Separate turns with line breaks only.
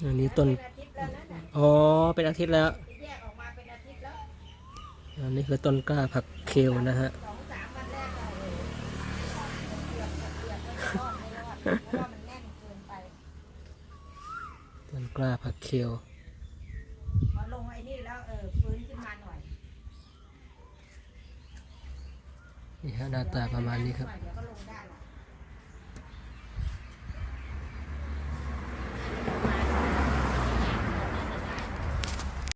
อันนี้ต้นอ๋อเป็นอาทิตย์แล้ว
แยกออกมาเป็นอาทิตย์แล้ว
อันนี้คือต้นกล้าผักเคลนะฮะ
2-3 วันแรกก็เปียกเพราะว่ามันแน่นเกินไป
ต้นกล้าผักเคล
พอลงไอ้นี่แล้วฟื้นขึ้นมาหน่อย
นี่ฮะหน้าตาประมาณนี้ครับ
เดี๋ยวก็ลงได้ละ